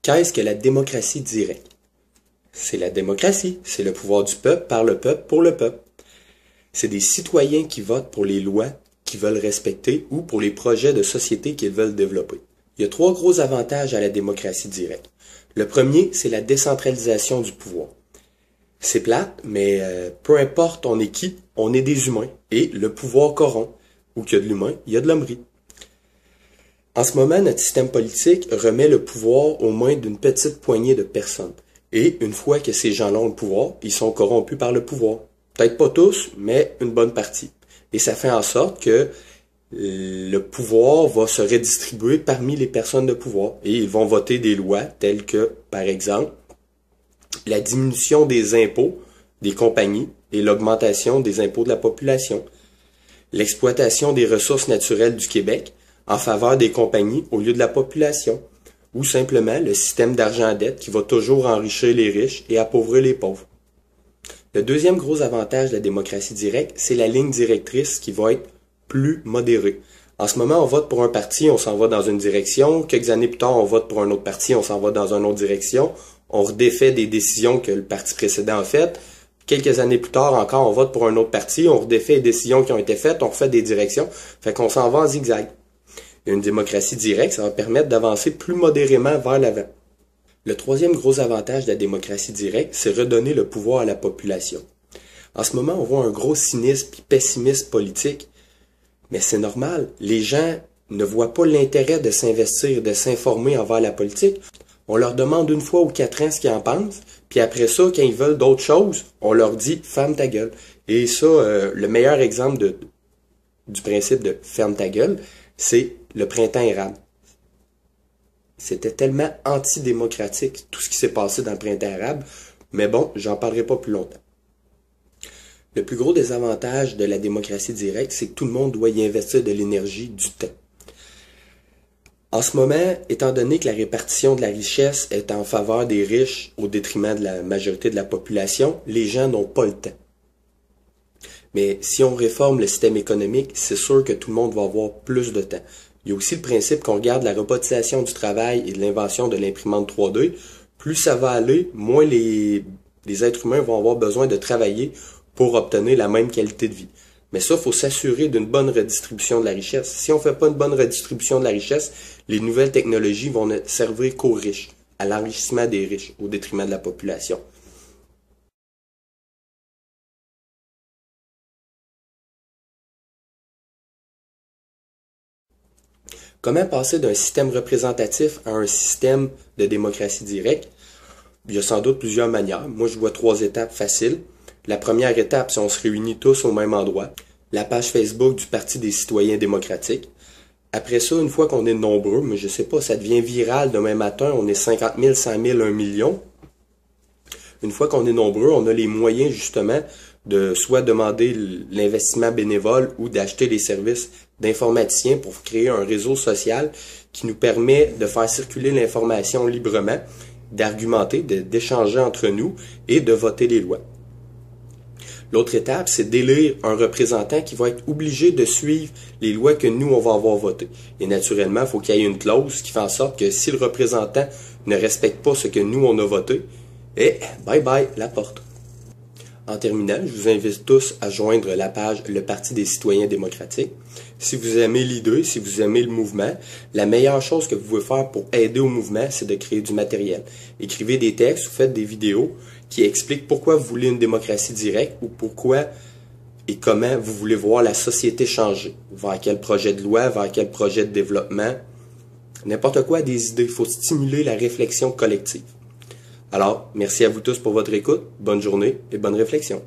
Qu'est-ce que la démocratie directe? C'est la démocratie, c'est le pouvoir du peuple, par le peuple, pour le peuple. C'est des citoyens qui votent pour les lois qu'ils veulent respecter ou pour les projets de société qu'ils veulent développer. Il y a 3 gros avantages à la démocratie directe. Le premier, c'est la décentralisation du pouvoir. C'est plate, mais peu importe on est qui, on est des humains. Et le pouvoir corrompt. Où qu'il y a de l'humain, il y a de l'hommerie. En ce moment, notre système politique remet le pouvoir aux mains d'une petite poignée de personnes. Et une fois que ces gens-là ont le pouvoir, ils sont corrompus par le pouvoir. Peut-être pas tous, mais une bonne partie. Et ça fait en sorte que le pouvoir va se redistribuer parmi les personnes de pouvoir. Et ils vont voter des lois telles que, par exemple, la diminution des impôts des compagnies et l'augmentation des impôts de la population. L'exploitation des ressources naturelles du Québec en faveur des compagnies au lieu de la population, ou simplement le système d'argent à dette qui va toujours enrichir les riches et appauvrir les pauvres. Le deuxième gros avantage de la démocratie directe, c'est la ligne directrice qui va être plus modérée. En ce moment, on vote pour un parti, on s'en va dans une direction. Quelques années plus tard, on vote pour un autre parti, on s'en va dans une autre direction. On redéfait des décisions que le parti précédent a faites. Quelques années plus tard, encore, on vote pour un autre parti, on redéfait les décisions qui ont été faites, on refait des directions. Fait qu'on s'en va en zigzag. Une démocratie directe, ça va permettre d'avancer plus modérément vers l'avant. Le troisième gros avantage de la démocratie directe, c'est redonner le pouvoir à la population. En ce moment, on voit un gros cynisme et pessimisme politique, mais c'est normal. Les gens ne voient pas l'intérêt de s'investir, de s'informer envers la politique. On leur demande une fois ou 4 ans ce qu'ils en pensent, puis après ça, quand ils veulent d'autres choses, on leur dit « ferme ta gueule ». Et ça, le meilleur exemple du principe de « ferme ta gueule », c'est le printemps érable. C'était tellement antidémocratique tout ce qui s'est passé dans le printemps arabe, mais bon, j'en parlerai pas plus longtemps. Le plus gros désavantage de la démocratie directe, c'est que tout le monde doit y investir de l'énergie, du temps. En ce moment, étant donné que la répartition de la richesse est en faveur des riches au détriment de la majorité de la population, les gens n'ont pas le temps. Mais si on réforme le système économique, c'est sûr que tout le monde va avoir plus de temps. Il y a aussi le principe qu'on regarde la robotisation du travail et de l'invention de l'imprimante 3D. Plus ça va aller, moins les êtres humains vont avoir besoin de travailler pour obtenir la même qualité de vie. Mais ça, il faut s'assurer d'une bonne redistribution de la richesse. Si on ne fait pas une bonne redistribution de la richesse, les nouvelles technologies vont ne servir qu'aux riches, à l'enrichissement des riches, au détriment de la population. Comment passer d'un système représentatif à un système de démocratie directe? Il y a sans doute plusieurs manières. Moi, je vois 3 étapes faciles. La première étape, c'est on se réunit tous au même endroit. La page Facebook du Parti des citoyens démocratiques. Après ça, une fois qu'on est nombreux, mais je sais pas, ça devient viral demain matin, on est 50 000, 100 000, 1 million. Une fois qu'on est nombreux, on a les moyens justement de soit demander l'investissement bénévole ou d'acheter les services d'informaticiens pour créer un réseau social qui nous permet de faire circuler l'information librement, d'argumenter, d'échanger entre nous et de voter les lois. L'autre étape, c'est d'élire un représentant qui va être obligé de suivre les lois que nous, on va avoir votées. Et naturellement, il faut qu'il y ait une clause qui fait en sorte que si le représentant ne respecte pas ce que nous, on a voté, bye bye, la porte. En terminant, je vous invite tous à joindre la page Le Parti des citoyens démocratiques. Si vous aimez l'idée, si vous aimez le mouvement, la meilleure chose que vous pouvez faire pour aider au mouvement, c'est de créer du matériel. Écrivez des textes ou faites des vidéos qui expliquent pourquoi vous voulez une démocratie directe ou pourquoi et comment vous voulez voir la société changer. Vers quel projet de loi, vers quel projet de développement. N'importe quoi, des idées. Il faut stimuler la réflexion collective. Alors, merci à vous tous pour votre écoute, bonne journée et bonne réflexion.